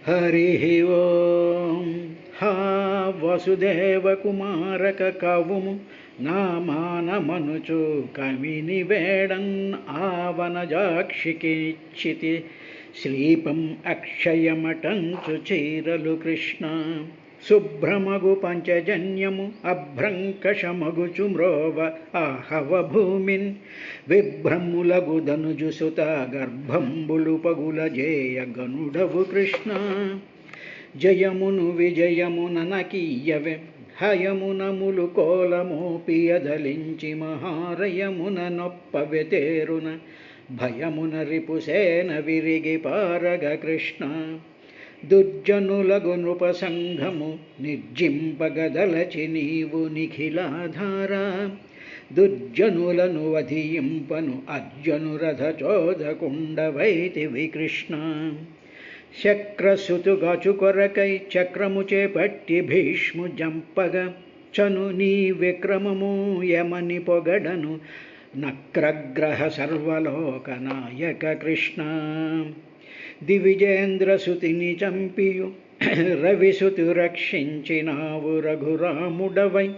హరి ఓం. హా వసుదేవకుమారక కవుము నా మానమనుచు కవిని వేడన్ ఆవనజాక్షికిచ్చితి శ్రీపం అక్షయమటంచు చీరలు కృష్ణ శుభ్రమగు పంచజన్యము అభ్రంకషమగుచు మ్రోవ ఆహవ భూమిన్ విభ్రములగు ధనుజుసుత గర్భంబులు పగుల జేయ గనుడవు కృష్ణ జయమును విజయముననకీయవె హయమునములు కోలమోపియదలించి మహారయమున నొప్పవెతేరున భయమున రిపుసేన విరిగి పారగ కృష్ణ దుర్జనులగు నృపసంఘము నిర్జింపగదలచి నీవు నిఖిలాధార దుర్జనులను వధింపను అర్జునురథ చోదకుండవైతివి కృష్ణ శక్రసుతుగచు కొరకై చక్రము చేపట్టి భీష్ము జంపగ చను నీ విక్రమము యమని పొగడను నక్రగ్రహ సర్వలోకనాయక కృష్ణ దివిజేంద్రసుతిని చంపియు రవిసుతు రక్షించినావు రఘురాముడవై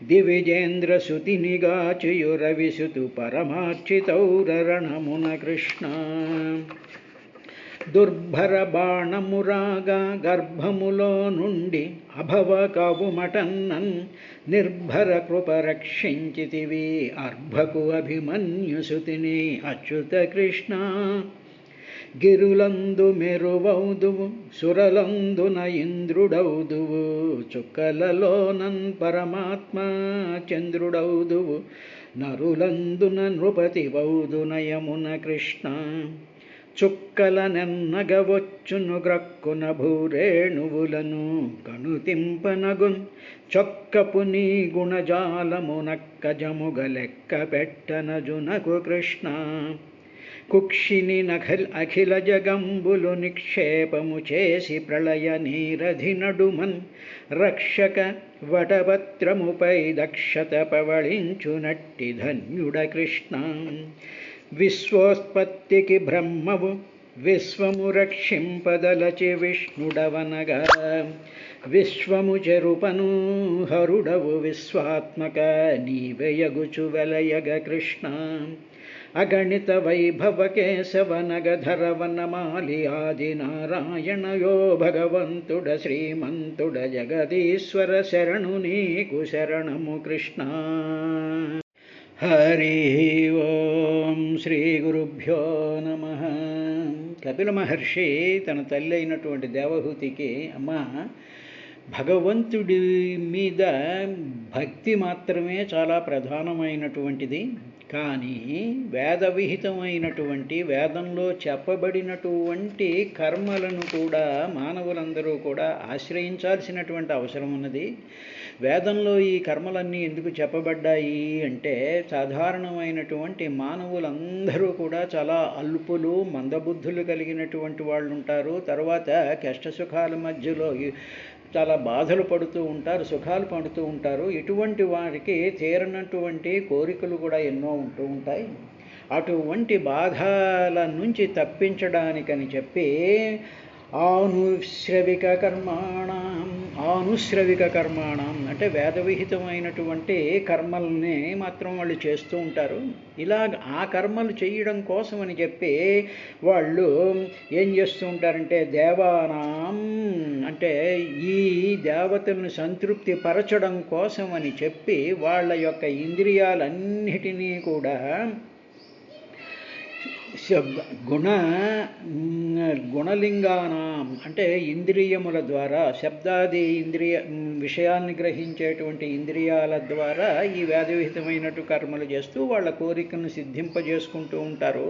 దివిజేంద్రసుతిని గాచియు రవిసుతు పరమార్చితౌరణమున కృష్ణ దుర్భర బాణమురాగా గర్భములో నుండి అభవ కవుమటన్నన్ నిర్భర కృప రక్షించితివి అర్భకు అభిమన్యుసుతిని అచ్యుత కృష్ణ గిరులందు మెరువౌదువు సురలందున ఇంద్రుడౌదువు చుక్కలలోనన్ పరమాత్మ చంద్రుడౌదువు నరులందున నృపతివౌదు నయమున కృష్ణ చుక్కలనెన్నగవచ్చును గ్రక్కున భూరేణువులను కనుతింపనగున్ చొక్కపు నీ గుణజాలమునక్కజముగ లెక్క పెట్టనజునకు కృష్ణ కుక్షిని అఖిల జగంబులు నిక్షేపము చేసి ప్రళయ నీరధి నడుమన్ రక్షక వటపత్రముపై దక్షత పవళించునట్టి ధన్యుడ కృష్ణ విశ్వోత్పత్తికి బ్రహ్మవు విశ్వము రక్షింపదలచి విష్ణుడవనగా విశ్వము చెరుపను హరుడవు విశ్వాత్మక నీవెయగుచు వెలయగ కృష్ణ అగణిత వైభవ కేశవనగధరవనమాలి ఆది నారాయణయో భగవంతుడ శ్రీమంతుడ జగదీశ్వర శరణు నీకు శరణము కృష్ణ హరి ఓం. శ్రీ గురుభ్యో నమః. కపిల మహర్షి తన తల్లి అయినటువంటి దేవహూతికి అమ్మా భగవంతుడి మీద భక్తి మాత్రమే చాలా ప్రధానమైనటువంటిది, కానీ వేదవిహితమైనటువంటి వేదంలో చెప్పబడినటువంటి కర్మలను కూడా మానవులందరూ కూడా ఆశ్రయించాల్సినటువంటి అవసరం ఉన్నది. వేదంలో ఈ కర్మలన్నీ ఎందుకు చెప్పబడ్డాయి అంటే సాధారణమైనటువంటి మానవులందరూ కూడా చాలా అల్పులు మందబుద్ధులు కలిగినటువంటి వాళ్ళు ఉంటారు. తర్వాత కష్టసుఖాల మధ్యలో చాలా బాధలు పడుతూ ఉంటారు, సుఖాలు పడుతూ ఉంటారు. ఇటువంటి వారికి తీరనటువంటి కోరికలు కూడా ఎన్నో ఉంటూ ఉంటాయి. అటువంటి బాధల నుంచి తప్పించడానికని చెప్పి ఆనుశ్రవిక కర్మాణం అంటే వేదవిహితమైనటువంటి కర్మల్ని మాత్రం వాళ్ళు చేస్తూ ఉంటారు. ఇలాగ ఆ కర్మలు చేయడం కోసం అని చెప్పి వాళ్ళు ఏం చేస్తూ ఉంటారంటే దేవానాం అంటే ఈ దేవతలను సంతృప్తి పరచడం కోసం అని చెప్పి వాళ్ళ యొక్క ఇంద్రియాలన్నిటినీ కూడా గుణలింగానాం అంటే ఇంద్రియముల ద్వారా శబ్దాది విషయాన్ని గ్రహించేటువంటి ఇంద్రియాల ద్వారా ఈ వేదవిహితమైనటు కర్మలు చేస్తూ వాళ్ళ కోరికను సిద్ధింపజేసుకుంటూ ఉంటారు.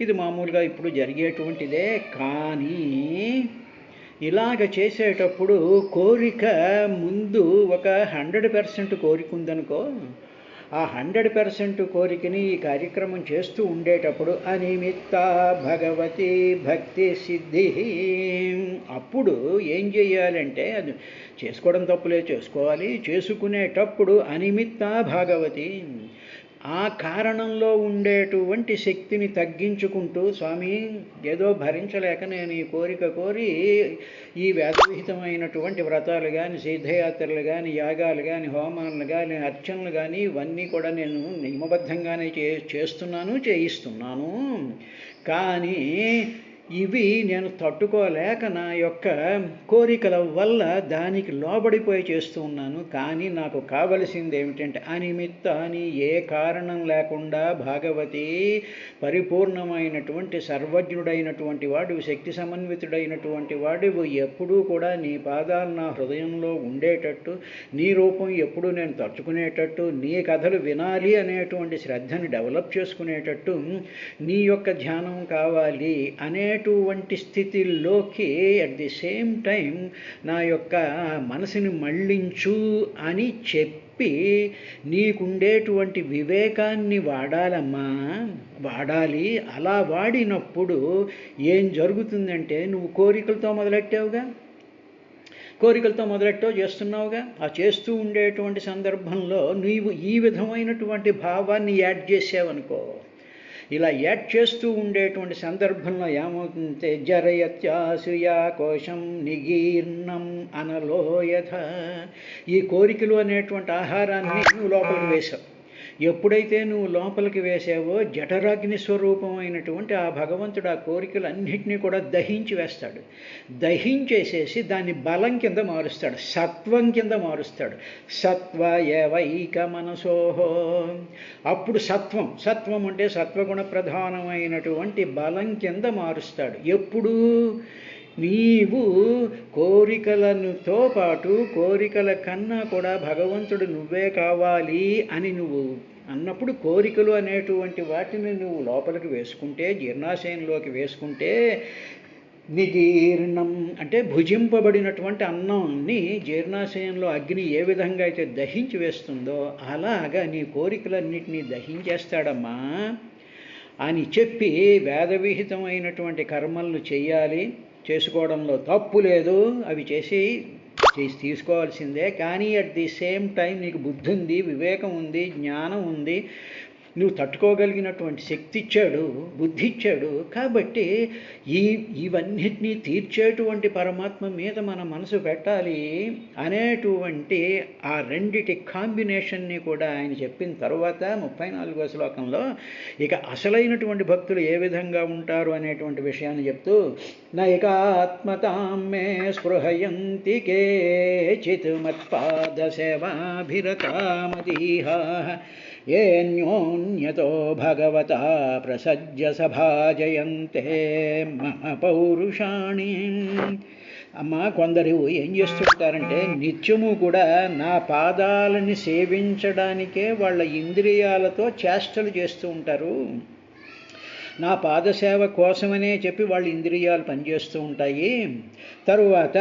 ఇది మామూలుగా ఇప్పుడు జరిగేటువంటిదే. కానీ ఇలాగ చేసేటప్పుడు కోరిక ముందు ఒక 100% కోరిక ఉందనుకో, ఆ 100% కోరికని ఈ కార్యక్రమం చేస్తూ ఉండేటప్పుడు అనిమిత్త భగవతి భక్తి సిద్ధి. అప్పుడు ఏం చేయాలంటే అది చేసుకోవడం తప్పులే, చేసుకోవాలి. చేసుకునేటప్పుడు అనిమిత్త భాగవతి ఆ కారణంలో ఉండేటువంటి శక్తిని తగ్గించుకుంటూ, స్వామి ఏదో భరించలేక నేను ఈ కోరిక కోరి ఈ వేదవిహితమైనటువంటి వ్రతాలు కానీ, సిద్ధయాత్రలు కానీ, యాగాలు కానీ, హోమాలు కానీ, అర్చనలు కానీ ఇవన్నీ కూడా నేను నియమబద్ధంగానే చేస్తున్నాను, చేయిస్తున్నాను. కానీ ఇవి నేను తట్టుకోలేక నా యొక్క కోరికల వల్ల దానికి లోబడిపోయి చేస్తూ ఉన్నాను. కానీ నాకు కావలసింది ఏమిటంటే అనిమిత్తాని, ఏ కారణం లేకుండా భాగవతి పరిపూర్ణమైనటువంటి సర్వజ్ఞుడైనటువంటి వాడు, శక్తి సమన్వితుడైనటువంటి వాడు ఎప్పుడూ కూడా నీ పాదాలు నా హృదయంలో ఉండేటట్టు, నీ రూపం ఎప్పుడూ నేను తలుచుకునేటట్టు, నీ కథలు వినాలి అనేటువంటి శ్రద్ధని డెవలప్ చేసుకునేటట్టు నీ యొక్క ధ్యానం కావాలి అనేటువంటి స్థితిలోకి అట్ ది సేమ్ టైం నా యొక్క మనసుని మళ్ళించు అని చెప్పి నీకుండేటువంటి వివేకాన్ని వాడాలమ్మా, వాడాలి. అలా వాడినప్పుడు ఏం జరుగుతుందంటే, నువ్వు కోరికలతో చేస్తున్నావుగా, ఆ చేస్తూ ఉండేటువంటి సందర్భంలో నీవు ఈ విధమైనటువంటి భావాన్ని యాడ్ చేసావనుకో, ఇలా యాడ్ చేస్తూ ఉండేటువంటి సందర్భంలో ఏమవుతుందంటే జరయత్యాసుయా కోశం నిగీర్ణం అనలోయథ. ఈ కోరికలు అనేటువంటి ఆహారాన్ని నువ్వు లోపలికి వేశావు. ఎప్పుడైతే నువ్వు లోపలికి వేసావో జఠరాగ్ని స్వరూపమైనటువంటి ఆ భగవంతుడు ఆ కోరికలన్నింటినీ కూడా దహించి వేస్తాడు. దహించేసేసి దాన్ని బలం కింద మారుస్తాడు, సత్వం కింద మారుస్తాడు. సత్వ ఏవైక మనసోహో. అప్పుడు సత్వం అంటే సత్వగుణ ప్రధానమైనటువంటి బలం కింద మారుస్తాడు. ఎప్పుడు నీవు కోరికలతో పాటు, కోరికల కన్నా కూడా భగవంతుడు నువ్వే కావాలి అని నువ్వు అన్నప్పుడు, కోరికలు అనేటువంటి వాటిని నువ్వు లోపలికి వేసుకుంటే, జీర్ణాశయంలోకి వేసుకుంటే, నిగీర్ణం అంటే భుజింపబడినటువంటి అన్నాన్ని జీర్ణాశయంలో అగ్ని ఏ విధంగా అయితే దహించి వేస్తుందో అలాగా నీ కోరికలన్నింటినీ దహించేస్తాడమ్మా అని చెప్పి, వేదవిహితమైనటువంటి కర్మలను చెయ్యాలి, చేసుకోవడంలో తప్పు లేదు, అవి చేసి తీసుకోవాల్సిందే. కానీ అట్ ది సేమ్ టైం నీకు బుద్ధి ఉంది, వివేకం ఉంది, జ్ఞానం ఉంది, నువ్వు తట్టుకోగలిగినటువంటి శక్తి ఇచ్చాడు, బుద్ధి ఇచ్చాడు. కాబట్టి ఇవన్నిటినీ తీర్చేటువంటి పరమాత్మ మీద మన మనసు పెట్టాలి అనేటువంటి ఆ రెండిటి కాంబినేషన్ని కూడా ఆయన చెప్పిన తర్వాత 34వ శ్లోకంలో ఇక అసలైనటువంటి భక్తులు ఏ విధంగా ఉంటారు అనేటువంటి విషయాన్ని చెప్తూ, నైకాత్మతాం మే స్పృహయంతి కేచిత్ మత్పాద సేవాభిరతామదీహ ఏన్యోన్యతో భగవతా ప్రసజ్య సభాజయంతే మమ పౌరుషాణి. అమ్మ, కొందరు ఏం చేస్తుంటారంటే నిత్యము కూడా నా పాదాలని సేవించడానికే వాళ్ళ ఇంద్రియాలతో చేష్టలు చేస్తూ ఉంటారు. నా పాదసేవ కోసమనే చెప్పి వాళ్ళ ఇంద్రియాలు పనిచేస్తూ ఉంటాయి. తరువాత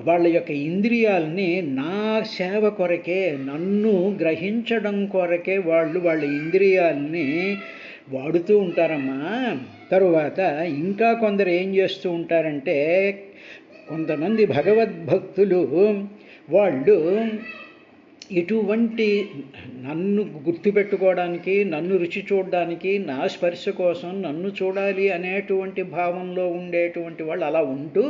వాళ్ళ యొక్క ఇంద్రియాలని నా సేవ కొరకే, నన్ను గ్రహించడం కొరకే వాళ్ళ ఇంద్రియాలని వాడుతూ ఉంటారమ్మా. తరువాత ఇంకా కొందరు ఏం చేస్తూ ఉంటారంటే, కొంతమంది భగవద్భక్తులు వాళ్ళు ఇటువంటి నన్ను గుర్తుపెట్టుకోవడానికి, నన్ను రుచి చూడడానికి, నా స్పర్శ కోసం నన్ను చూడాలి అనేటువంటి భావంలో ఉండేటువంటి వాళ్ళు అలా ఉంటూ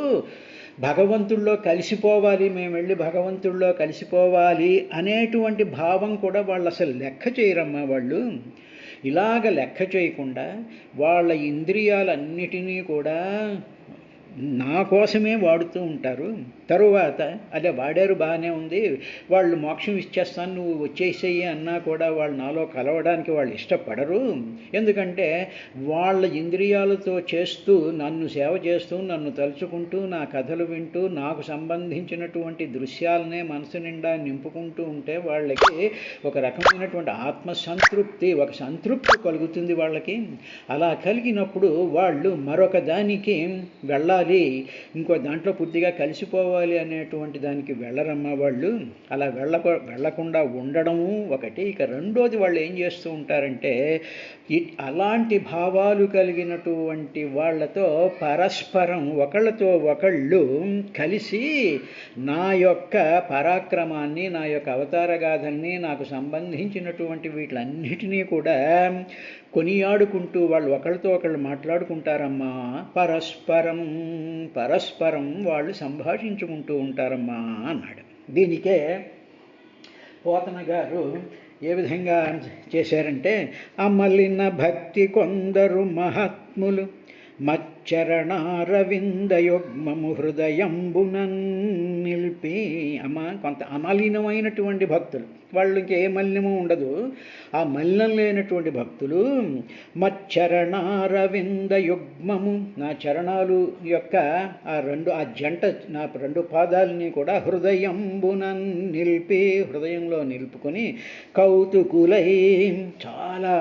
భగవంతుల్లో కలిసిపోవాలి, మేము వెళ్ళి భగవంతుల్లో కలిసిపోవాలి అనేటువంటి భావం కూడా వాళ్ళు అసలు లెక్క చేయరమ్మా. వాళ్ళు ఇలాగ లెక్క చేయకుండా వాళ్ళ ఇంద్రియాలన్నిటినీ కూడా నా కోసమే వాడుతూ ఉంటారు. తరువాత అదే వాడారు, బాగానే ఉంది, వాళ్ళు మోక్షం ఇచ్చేస్తాను నువ్వు వచ్చేసేయి అన్నా కూడా వాళ్ళు నాలో కలవడానికి వాళ్ళు ఇష్టపడరు. ఎందుకంటే వాళ్ళ ఇంద్రియాలతో చేస్తూ, నన్ను సేవ చేస్తూ, నన్ను తలుచుకుంటూ, నా కథలు వింటూ, నాకు సంబంధించినటువంటి దృశ్యాలనే మనసు నిండా నింపుకుంటూ ఉంటే వాళ్ళకి ఒక రకమైనటువంటి ఆత్మసంతృప్తి, ఒక సంతృప్తి కలుగుతుంది వాళ్ళకి. అలా కలిగినప్పుడు వాళ్ళు మరొక దానికి వెళ్ళాలి వెళ్ళాలి, ఇంకో దాంట్లో పూర్తిగా కలిసిపోవాలి అనేటువంటి దానికి వెళ్ళరమ్మా వాళ్ళు. అలా వెళ్ళకుండా ఉండడము ఒకటి. ఇక రెండోది వాళ్ళు ఏం చేస్తూ ఉంటారంటే అలాంటి భావాలు కలిగినటువంటి వాళ్ళతో పరస్పరం ఒకళ్ళతో ఒకళ్ళు కలిసి నా యొక్క పరాక్రమాన్ని, నా యొక్క అవతారగాథల్ని, నాకు సంబంధించినటువంటి వీటిలన్నిటినీ కూడా కొనియాడుకుంటూ వాళ్ళు ఒకళ్ళతో ఒకళ్ళు మాట్లాడుకుంటారమ్మా. పరస్పరం పరస్పరం వాళ్ళు సంభాషించుకుంటూ ఉంటారమ్మా అన్నాడు. దీనికే పోతన గారు ఏ విధంగా చేశారంటే, అమలిన భక్తి కొందరు మహాత్ములు మచ్చరణారవిందయుగ్మము హృదయంబునన్ నిలిపి. కొంత అమలినమైనటువంటి భక్తులు, వాళ్ళు ఇంకే మలినము ఉండదు, ఆ మలినం లేనటువంటి భక్తులు మచ్చరణారవిందయుగ్మము, నా చరణాలు యొక్క ఆ జంట, నా రెండు పాదాలని కూడా హృదయంబునన్ నిలిపి, హృదయంలో నిలుపుకొని కౌతుకులై, చాలా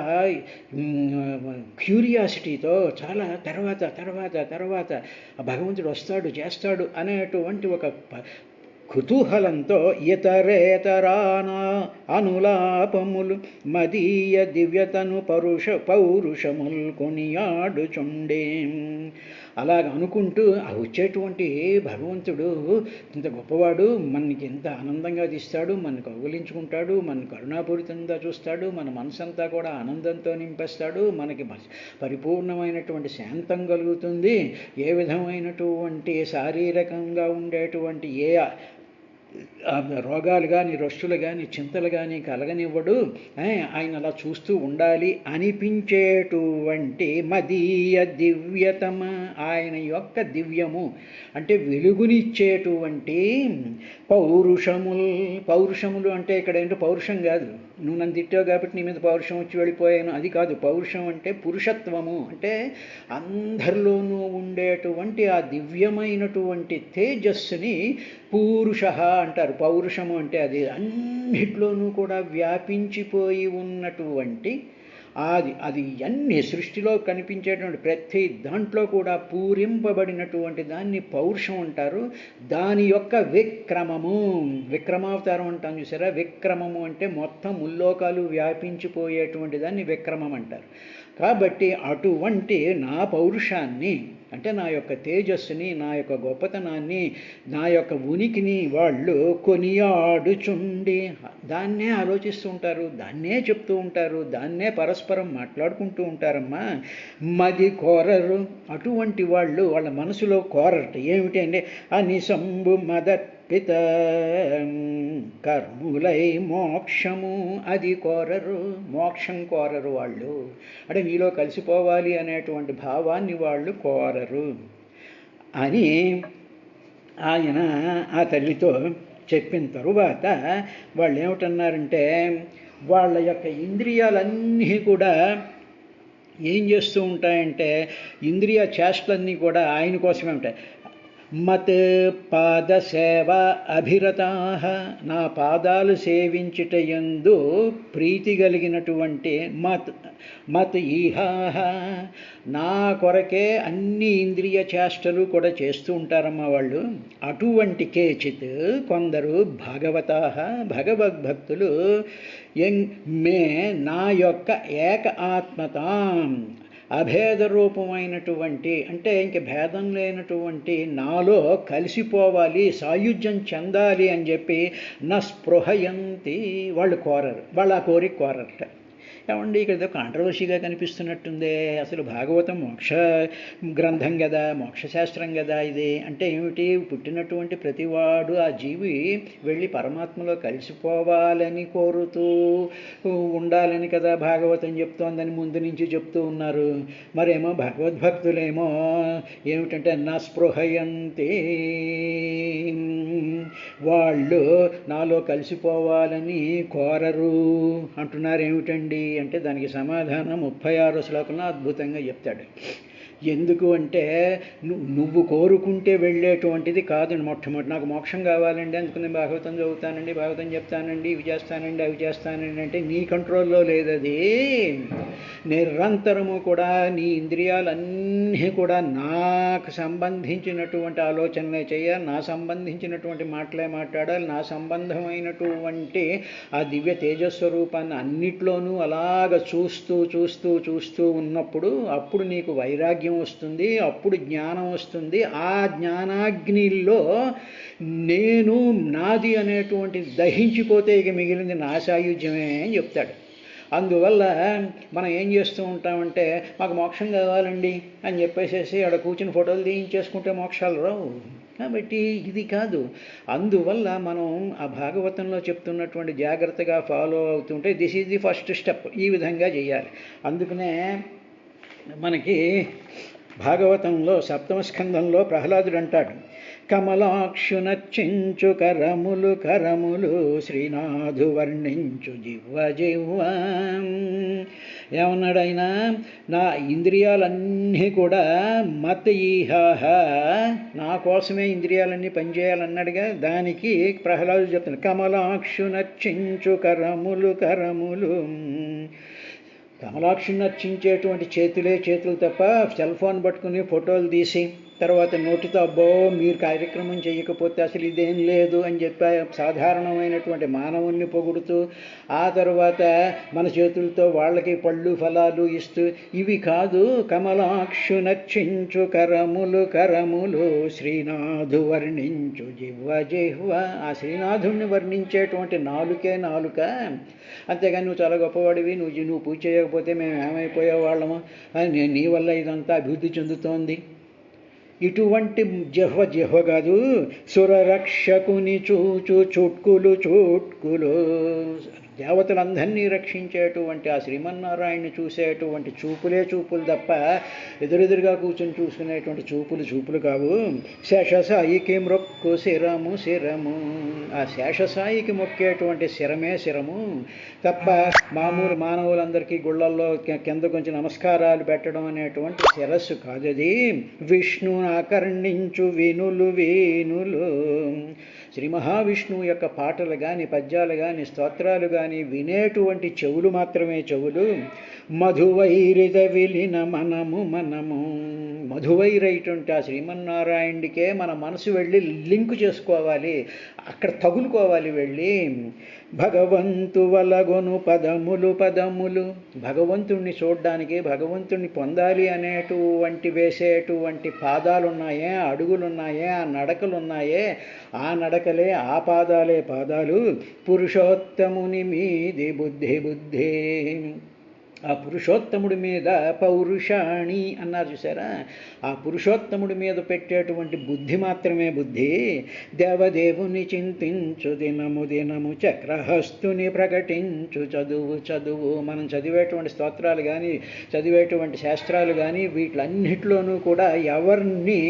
క్యూరియాసిటీతో, చాలా తర్వాత తర్వాత తర్వాత భగవంతుడు వస్తాడు చేస్తాడు అనేటువంటి ఒక కుతూహలంతో ఇతరేతరానా అనులాపములు మదీయ దివ్యతను పౌరుషముల్ కొనియాడుచుండే. అలాగ అనుకుంటూ వచ్చేటువంటి భగవంతుడు ఇంత గొప్పవాడు, మనకి ఎంత ఆనందంగా తీస్తాడు, మనకు కౌగిలించుకుంటాడు, మన కరుణాపూరితంగా చూస్తాడు, మన మనసంతా కూడా ఆనందంతో నింపేస్తాడు, మనకి పరిపూర్ణమైనటువంటి శాంతం కలుగుతుంది, ఏ విధమైనటువంటి శారీరకంగా ఉండేటువంటి ఏ రోగాలు కానీ, రొస్టులు కానీ, చింతలు కానీ కలగనివ్వడు, ఆయన అలా చూస్తూ ఉండాలి అనిపించేటువంటి మదీయ దివ్యతమ, ఆయన యొక్క దివ్యము అంటే వెలుగునిచ్చేటువంటి పౌరుషములు అంటే ఇక్కడ ఏంటో పౌరుషం కాదు, నువ్వు నన్ను తిట్టావు కాబట్టి నీ మీద పౌరుషం వచ్చి వెళ్ళిపోయాను, అది కాదు. పౌరుషం అంటే పురుషత్వము, అంటే అందరిలోనూ ఉండేటువంటి ఆ దివ్యమైనటువంటి తేజస్సుని పూరుష అంటారు. పౌరుషము అంటే అది అన్నిట్లోనూ కూడా వ్యాపించిపోయి ఉన్నటువంటి అది అన్ని సృష్టిలో కనిపించేటువంటి ప్రతి దాంట్లో కూడా పూరింపబడినటువంటి దాన్ని పౌరుషం అంటారు. దాని యొక్క విక్రమావతారం అంటాం చూసారా, విక్రమము అంటే మొత్తం ముల్లోకాలు వ్యాపించిపోయేటువంటి దాన్ని విక్రమం అంటారు. కాబట్టి అటువంటి నా పౌరుషాన్ని అంటే నా యొక్క తేజస్సుని, నా యొక్క గొప్పతనాన్ని, నా యొక్క ఉనికిని వాళ్ళు కొనియాడుచుండి దాన్నే ఆలోచిస్తూ ఉంటారు, దాన్నే చెప్తూ ఉంటారు, దాన్నే పరస్పరం మాట్లాడుకుంటూ ఉంటారమ్మా. మది కోరరు, అటువంటి వాళ్ళు వాళ్ళ మనసులో కోరట ఏమిటి అంటే అనిసంబు మదర్పిత కర్ములై మోక్షము, అది కోరరు, మోక్షం కోరరు వాళ్ళు. అంటే నీలో కలిసిపోవాలి అనేటువంటి భావాన్ని వాళ్ళు కోరరు అని ఆయన ఆ తల్లితో చెప్పిన తరువాత వాళ్ళు ఏమిటన్నారంటే, వాళ్ళ యొక్క ఇంద్రియాలన్నీ కూడా ఏం చేస్తూ ఉంటాయంటే, ఇంద్రియ చేష్టలన్నీ కూడా ఆయన కోసమే ఉంటాయి. మత్ పాద సేవ అభిరతా, నా పాదాలు సేవించుటయందు ప్రీతి కలిగినటువంటి మత్ ఈహాహ, నా కొరకే అన్ని ఇంద్రియ చేష్టలు కూడా చేస్తూ ఉంటారమ్మా వాళ్ళు. అటువంటి కేచిత్ కొందరు భగవద్భక్తులు మే నా యొక్క ఏక ఆత్మతాం, అభేద రూపమైనటువంటి అంటే ఇంక భేదం లేనటువంటి నాలో కలిసిపోవాలి, సాయుధ్యం చెందాలి అని చెప్పి స్పృహయంతి, వాళ్ళు కోరరు, వాళ్ళు ఆ కోరిక కోరరట. ఏమండి ఇక్కడ ఏదో కాంట్రవర్సీగా కనిపిస్తున్నట్టుందే, అసలు భాగవతం మోక్ష గ్రంథం కదా, మోక్షశాస్త్రం కదా ఇది. అంటే ఏమిటి, పుట్టినటువంటి ప్రతివాడు ఆ జీవి వెళ్ళి పరమాత్మలో కలిసిపోవాలని కోరుతూ ఉండాలని కదా భాగవతం చెప్తోందని ముందు నుంచి చెప్తూ ఉన్నారు. మరేమో భగవద్భక్తులేమో ఏమిటంటే స్పృహయంతి, వాళ్ళు నాలో కలిసిపోవాలని కోరరు అంటున్నారు. ఏమిటండి అంటే దానికి సమాధానం 36వ శ్లోకంలో అద్భుతంగా చెప్తాడు. ఎందుకు అంటే నువ్వు కోరుకుంటే వెళ్ళేటువంటిది కాదు. మొట్టమొదటి నాకు మోక్షం కావాలండి, అందుకు నేను భాగవతం చదువుతానండి, భాగవతం చెప్తానండి, ఇవి చేస్తానండి, అవి చేస్తానండి అంటే నీ కంట్రోల్లో లేదు. అది నిరంతరము కూడా నీ ఇంద్రియాలన్నీ కూడా నాకు సంబంధించినటువంటి ఆలోచనలే చేయాలి, నా సంబంధించినటువంటి మాటలే మాట్లాడాలి, నా సంబంధమైనటువంటి ఆ దివ్య తేజస్వరూపాన్ని అన్నిట్లోనూ అలాగ చూస్తూ చూస్తూ చూస్తూ ఉన్నప్పుడు అప్పుడు నీకు వైరాగ్యం వస్తుంది, అప్పుడు జ్ఞానం వస్తుంది. ఆ జ్ఞానాగ్నిలో నేను నాది అనేటువంటి దహించిపోతే ఇక మిగిలింది నా సాయుధ్యమే అని చెప్తాడు. అందువల్ల మనం ఏం చేస్తూ ఉంటామంటే మాకు మోక్షం కావాలండి అని చెప్పేసేసి ఆడ కూర్చుని ఫోటోలు తీయించేసుకుంటే మోక్షాలు రావు. కాబట్టి ఇది కాదు. అందువల్ల మనం ఆ భాగవతంలో చెప్తున్నటువంటి జాగ్రత్తగా ఫాలో అవుతుంటే this is the first step, ఈ విధంగా చేయాలి. అందుకనే మనకి భాగవతంలో 7వ స్కంధంలో ప్రహ్లాదుడు అంటాడు, కమలాక్షునర్చించు కరములు కరములు శ్రీనాథు వర్ణించు జివ్వ జివ్వ. ఏమన్నాడైనా, నా ఇంద్రియాలన్నీ కూడా మత ఈహాహ, నా కోసమే ఇంద్రియాలన్నీ పనిచేయాలన్నాడుగా. దానికి ప్రహ్లాదుడు చెప్తున్నాడు, కమలాక్షునర్చించు కరములు కరములు. కమలాక్షిని నర్చించేటువంటి చేతులు తప్ప సెల్ ఫోన్ పట్టుకుని ఫోటోలు తీసి తర్వాత నోటితో అబ్బో మీరు కార్యక్రమం చేయకపోతే అసలు ఇదేం లేదు అని చెప్పి సాధారణమైనటువంటి మానవుణ్ణి పొగుడుతూ ఆ తర్వాత మన చేతులతో వాళ్ళకి పళ్ళు ఫలాలు ఇస్తూ ఇవి కాదు. కమలాక్షు నర్చించు కరములు కరములు శ్రీనాథు వర్ణించు జిహ్వ జిహ్వ. ఆ శ్రీనాథుణ్ణి వర్ణించేటువంటి నాలుకే నాలుక. అంతేగాని నువ్వు చాలా గొప్పవాడివి, నువ్వు పూజ చేయకపోతే మేము ఏమైపోయే వాళ్ళము, నీ వల్ల ఇదంతా అభివృద్ధి చెందుతోంది, ఇటువంటి జిహ్వ కాదు. సురరక్షకుని చూచు చుట్కులు చుట్కులు. దేవతలందరినీ రక్షించేటువంటి ఆ శ్రీమన్నారాయణని చూసేటువంటి చూపులే చూపులు తప్ప ఎదురెదురుగా కూర్చొని చూసుకునేటువంటి చూపులు కావు. శేషసాయికి మొక్కు శిరము శిరము. ఆ శేషసాయికి మొక్కేటువంటి శిరమే శిరము తప్ప మామూలు మానవులందరికీ గుళ్ళల్లో కింద కొంచెం నమస్కారాలు పెట్టడం అనేటువంటి శిరస్సు కాదు అది. విష్ణుని ఆకర్ణించు వీనులు వీనులు. శ్రీ మహావిష్ణువు యొక్క పాటలు కానీ పద్యాలు కానీ స్తోత్రాలు కానీ వినేటువంటి చెవులు మాత్రమే చెవులు. మధువైరిద విలిన మనము మనము. మధువైరైటువంటి ఆ శ్రీమన్నారాయణుడికే మన మనసు వెళ్ళి లింకు చేసుకోవాలి, అక్కడ తగులుకోవాలి వెళ్ళి. భగవంతు వలగొను పదములు పదములు. భగవంతుణ్ణి చూడ్డానికి భగవంతుణ్ణి పొందాలి అనేటువంటి వేసేటువంటి పాదాలున్నాయే, అడుగులున్నాయే, ఆ నడకలున్నాయే, ఆ నడకలే ఆ పాదాలే పాదాలు. పురుషోత్తముని మీది బుద్ధి బుద్ధి. ఆ పురుషోత్తముడి మీద పౌరుషాణి అన్నారు చూసారా, ఆ పురుషోత్తముడి మీద పెట్టేటువంటి బుద్ధి మాత్రమే బుద్ధి. దేవదేవుని చింతించు దినము దినము చక్రహస్తుని ప్రకటించు చదువు చదువు. మనం చదివేటువంటి స్తోత్రాలు కానీ చదివేటువంటి శాస్త్రాలు కానీ వీటిలన్నిటిలోనూ కూడా ఎవరిని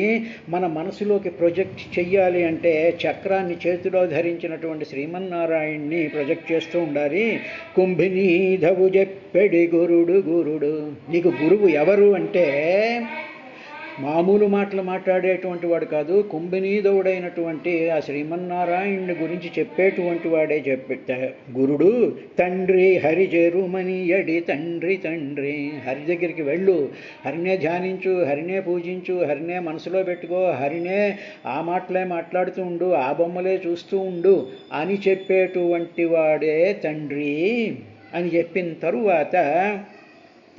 మన మనసులోకి ప్రొజెక్ట్ చెయ్యాలి అంటే చక్రాన్ని చేతిలో ధరించినటువంటి శ్రీమన్నారాయణ్ణి ప్రొజెక్ట్ చేస్తూ ఉండాలి. కుంభినీధవు చెప్పెడి గురుడు గురుడు. నీకు గురువు ఎవరు అంటే మామూలు మాటలు మాట్లాడేటువంటి వాడు కాదు, కుంభినీధవుడైనటువంటి ఆ శ్రీమన్నారాయణుని గురించి చెప్పేటువంటి వాడే గురుడు. తండ్రి హరి చేరుమని ఎడి తండ్రి తండ్రి. హరి దగ్గరికి వెళ్ళు, హరినే ధ్యానించు, హరినే పూజించు, హరినే మనసులో పెట్టుకో, హరినే ఆ మాటలే మాట్లాడుతూ ఉండు, ఆ బొమ్మలే చూస్తూ ఉండు అని చెప్పేటువంటి వాడే తండ్రి అని చెప్పిన తరువాత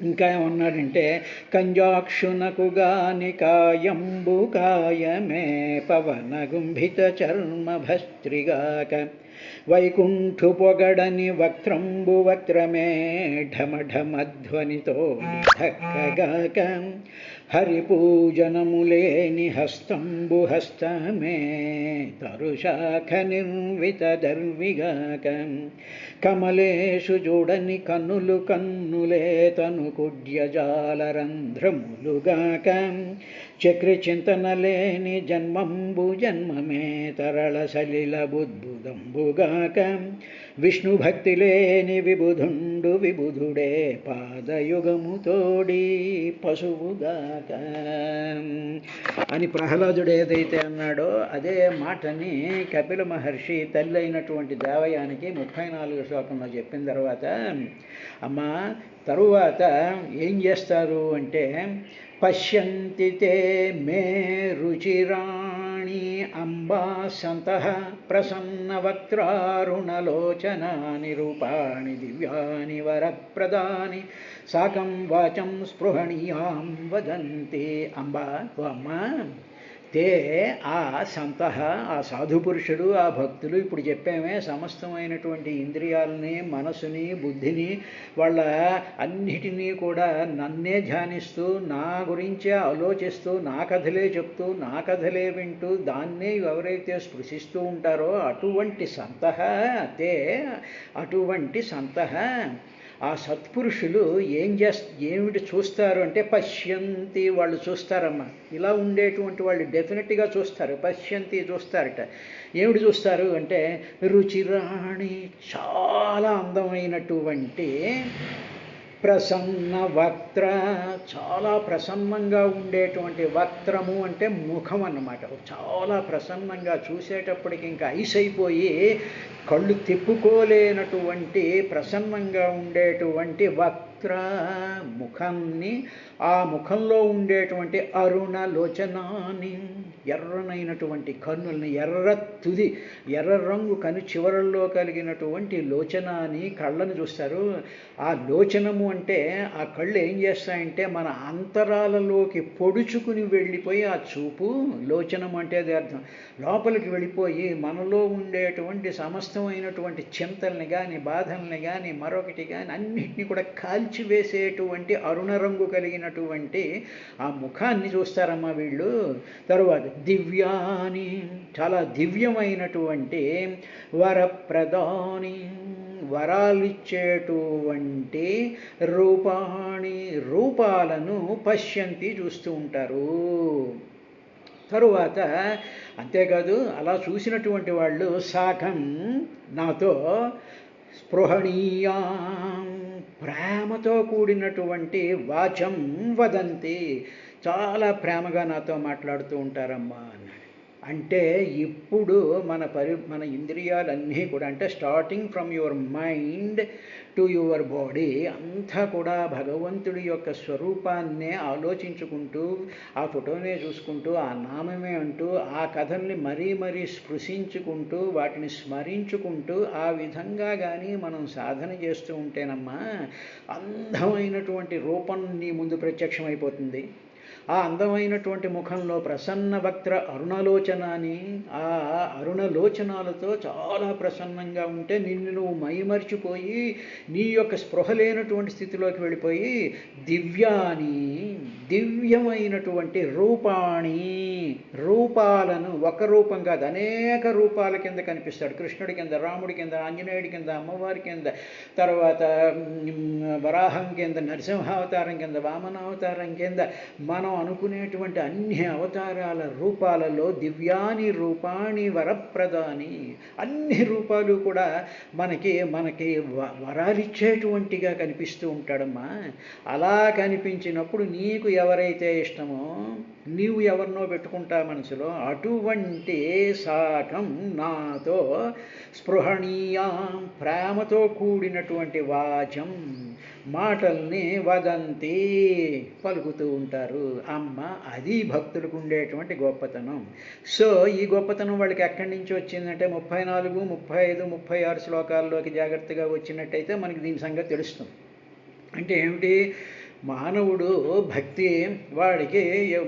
ఇంకా ఏమన్నాడంటే, కంజాక్షునకు గాని కాయంబు కాయమే పవన గుంభిత చర్మ భస్త్రిగాక. వైకుంఠు పొగడని వక్త్రంబు వక్త్రమే ఢమఢమధ్వనితో ధక్కగాక. హరిపూజనము లేని హస్తంబు హస్తమే తరుశాఖ నిర్విత దర్విగాక. కమలేషు చూడని కన్నులు కన్నులే తను కుడ్యజాలరంధ్రములుగాక. చక్రి చింతన లేని జన్మంబు జన్మమే తరళ సలిల బుద్బుదంబుగాక. విష్ణు భక్తి లేని విబుధుండు విబుధుడే పాదయుగము తోడి పశువుగాక. అని ప్రహ్లాదుడు ఏదైతే అన్నాడో అదే మాటని కపిల మహర్షి తల్లి అయినటువంటి దేవయానికి 34 శ్లోకంలో చెప్పిన తర్వాత, అమ్మా తరువాత ఏం చేస్తారు అంటే, పశ్యంతి తే మే రుచిరాణి అంబా సంతః ప్రసన్నవక్త్రారుణలోచనాని రూపాణి దివ్యాని వరప్రదాని సాకం వాచం స్పృహణీయాం వదంతి. అంబా ఓ అమ్మా, తే ఆ సంతః ఆ సాధుపురుషుడు ఆ భక్తులు ఇప్పుడు చెప్పామే సమస్తమైనటువంటి ఇంద్రియాలని మనసుని బుద్ధిని వాళ్ళ అన్నిటినీ కూడా నన్నే ధ్యానిస్తూ నా గురించే ఆలోచిస్తూ నా కథలే చెప్తూ నా కథలే వింటూ దాన్నే ఎవరైతే స్పృశిస్తూ ఉంటారో అటువంటి సంతః తే అటువంటి సంతః ఆ సత్పురుషులు ఏమిటి చూస్తారు అంటే, పశ్యంతి వాళ్ళు చూస్తారమ్మా. ఇలా ఉండేటువంటి వాళ్ళు డెఫినెట్గా చూస్తారు, పశ్యంతి చూస్తారట. ఏమిటి చూస్తారు అంటే, రుచిరాణి చాలా అందమైనటువంటి ప్రసన్న వక్త్ర, చాలా ప్రసన్నంగా ఉండేటువంటి వక్త్రము అంటే ముఖం అన్నమాట. చాలా ప్రసన్నంగా చూసేటప్పటికి ఇంకా ఐస్ అయిపోయి కళ్ళు తిప్పుకోలేనటువంటి ప్రసన్నంగా ఉండేటువంటి వక్త్ర ముఖాన్ని, ఆ ముఖంలో ఉండేటువంటి అరుణ లోచనాన్ని, ఎర్రనైనటువంటి కన్నుల్ని, ఎర్ర రంగు కను చివరల్లో కలిగినటువంటి లోచనాన్ని, కళ్ళను చూస్తారు. ఆ లోచనము అంటే ఆ కళ్ళు ఏం చేస్తాయంటే మన అంతరాలలోకి పొడుచుకుని వెళ్ళిపోయి, ఆ చూపు లోచనం అంటే అది అర్థం, లోపలికి వెళ్ళిపోయి మనలో ఉండేటువంటి సమస్తమైనటువంటి చింతల్ని కానీ బాధల్ని కానీ మరొకటి కానీ అన్నిటినీ కూడా కాల్చివేసేటువంటి అరుణ రంగు కలిగినటువంటి ఆ ముఖాన్ని చూస్తారమ్మా వీళ్ళు. తరువాత దివ్యాని, చాలా దివ్యమైనటువంటి వరప్రదాని, వరాలిచ్చేటువంటి రూపాణి, రూపాలను పశ్యంతి చూస్తూ ఉంటారు. తరువాత అంతేకాదు అలా చూసినటువంటి వాళ్ళు సాకం నాతో స్పృహణీయా, ప్రేమతో కూడినటువంటి వాచం వదంతి, చాలా ప్రేమగా నాతో మాట్లాడుతూ ఉంటారమ్మా అన్నాడు. అంటే ఇప్పుడు మన ఇంద్రియాలన్నీ కూడా, అంటే starting from your mind to your body అంతా కూడా భగవంతుడి యొక్క స్వరూపాన్నే ఆలోచించుకుంటూ, ఆ ఫోటోనే చూసుకుంటూ, ఆ నామమే అంటూ, ఆ కథల్ని మరీ మరీ స్పృశించుకుంటూ, వాటిని స్మరించుకుంటూ, ఆ విధంగా కానీ మనం సాధన చేస్తూ ఉంటేనమ్మా అందమైనటువంటి రూపం నీ ముందు ప్రత్యక్షమైపోతుంది. ఆ అందమైనటువంటి ముఖంలో ప్రసన్న వక్త్ర అరుణలోచనాన్ని, ఆ అరుణలోచనాలతో చాలా ప్రసన్నంగా ఉంటే నిన్ను నువ్వు మైమర్చిపోయి నీ యొక్క స్పృహ లేనటువంటి స్థితిలోకి వెళ్ళిపోయి దివ్యాని, దివ్యమైనటువంటి రూపాణి, రూపాలను, ఒక రూపం కాదు అనేక రూపాల కింద కనిపిస్తాడు. కృష్ణుడి కింద, రాముడి కింద, ఆంజనేయుడి కింద, అమ్మవారి కింద, తర్వాత వరాహం కింద, నరసింహావతారం కింద, వామనావతారం కింద, మనం అనుకునేటువంటి అన్ని అవతారాల రూపాలలో దివ్యాని రూపాణి వరప్రదాని, అన్ని రూపాలు కూడా మనకి వరాలిచ్చేటువంటిగా కనిపిస్తూ ఉంటాడమ్మా. అలా కనిపించినప్పుడు నీకు ఎవరైతే ఇష్టమో, నీవు ఎవరినో పెట్టుకుంటా మనసులో, అటువంటి సాకం నాతో స్పృహణీయా, ప్రేమతో కూడినటువంటి వాచం, మాటల్ని వదంతి, పలుకుతూ ఉంటారు. అమ్మ అది భక్తులకు ఉండేటువంటి గొప్పతనం. సో ఈ గొప్పతనం వాళ్ళకి ఎక్కడి నుంచి వచ్చిందంటే 34, 35, 36 శ్లోకాల్లోకి జాగ్రత్తగా వచ్చినట్టయితే మనకి దీని సంగతి తెలుస్తుంది. అంటే ఏమిటి, మానవుడు భక్తి, వాడికి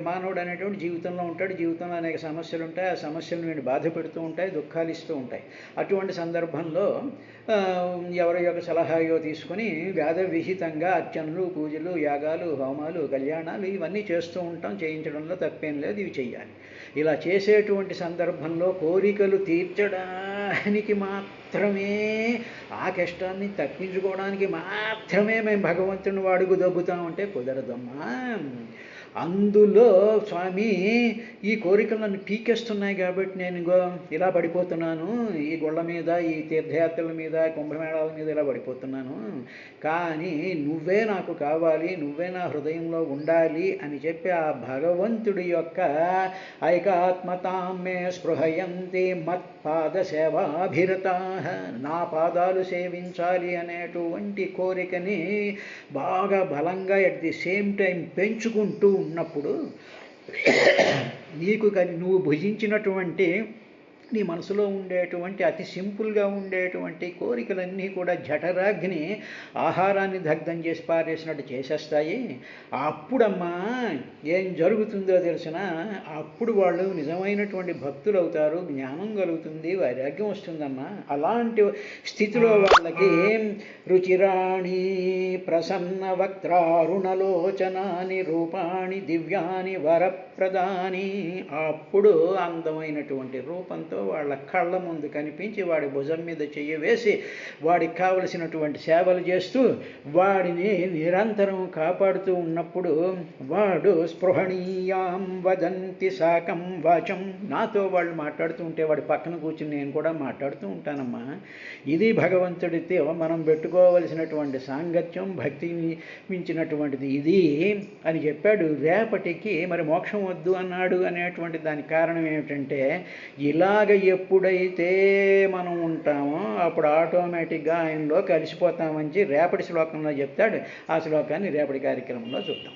మానవుడు అనేటువంటి జీవితంలో ఉంటాడు, జీవితంలో అనేక సమస్యలు ఉంటాయి, ఆ సమస్యలను వీడిని బాధ పెడుతూ ఉంటాయి, దుఃఖాలు ఇస్తూ ఉంటాయి. అటువంటి సందర్భంలో ఎవరి యొక్క సలహాయో తీసుకొని వేద విహితంగా అర్చనలు, పూజలు, యాగాలు, హోమాలు, కళ్యాణాలు ఇవన్నీ చేస్తూ ఉంటాం. చేయించడంలో తప్పేం లేదు, ఇవి చెయ్యాలి. ఇలా చేసేటువంటి సందర్భంలో కోరికలు తీర్చడానికి మాత్రమే, ఆ కష్టాన్ని తప్పించుకోవడానికి మాత్రమే మేము భగవంతుని వాడుకు దొబ్బుతామంటే కుదరదమ్మా. అందులో స్వామి ఈ కోరికలు నన్ను పీకేస్తున్నాయి కాబట్టి నేను ఇలా పడిపోతున్నాను, ఈ గుళ్ళ మీద, ఈ తీర్థయాత్రల మీద, కుంభమేళాల మీద ఇలా పడిపోతున్నాను, కానీ నువ్వే నాకు కావాలి, నువ్వే నా హృదయంలో ఉండాలి అని చెప్పి ఆ భగవంతుడి యొక్క ఐకాత్మతాం మే స్పృహయంతి మత్పాద సేవాభిరతా, నా పాదాలు సేవించాలి అనేటువంటి కోరికని బాగా బలంగా అట్ ది సేమ్ టైం పెంచుకుంటూ ఉన్నప్పుడు నీకు నువ్వు భుజించినటువంటి నీ మనసులో ఉండేటువంటి అతి సింపుల్గా ఉండేటువంటి కోరికలన్నీ కూడా జఠరాగ్ని ఆహారాన్ని దగ్ధం చేసి పారేసినట్టు చేసేస్తాయి. అప్పుడమ్మా ఏం జరుగుతుందో తెలిసిన, అప్పుడు వాళ్ళు నిజమైనటువంటి భక్తులు అవుతారు, జ్ఞానం కలుగుతుంది, వైరాగ్యం వస్తుందమ్మా. అలాంటి స్థితిలో వాళ్ళకి రుచిరాణి ప్రసన్న వక్త్రారుణలోచనాని రూపాణి దివ్యాని వరప్రదాని, అప్పుడు అందమైనటువంటి రూపంతో వాళ్ళ కళ్ళ ముందు కనిపించి వాడి భుజం మీద చెయ్యి వేసి వాడికి కావలసినటువంటి సేవలు చేస్తూ వాడిని నిరంతరం కాపాడుతూ ఉన్నప్పుడు వాడు స్పృహణీయాం వదంతి సాకం వాచం, నాతో వాళ్ళు మాట్లాడుతూ ఉంటే వాడి పక్కన కూర్చుని నేను కూడా మాట్లాడుతూ ఉంటానమ్మా. ఇది భగవంతుడితో మనం పెట్టుకోవలసినటువంటి సాంగత్యం, భక్తిని మించినటువంటిది ఇది అని చెప్పాడు. రేపటికి మరి మోక్షం వద్దు అన్నాడు అనేటువంటి దానికి కారణం ఏమిటంటే, ఇలాగ ఎప్పుడైతే మనం ఉంటామో అప్పుడు ఆటోమేటిక్గా ఆయనలో కలిసిపోతామని రేపటి శ్లోకంలో చెప్తాడు. ఆ శ్లోకాన్ని రేపటి కార్యక్రమంలో చూద్దాం.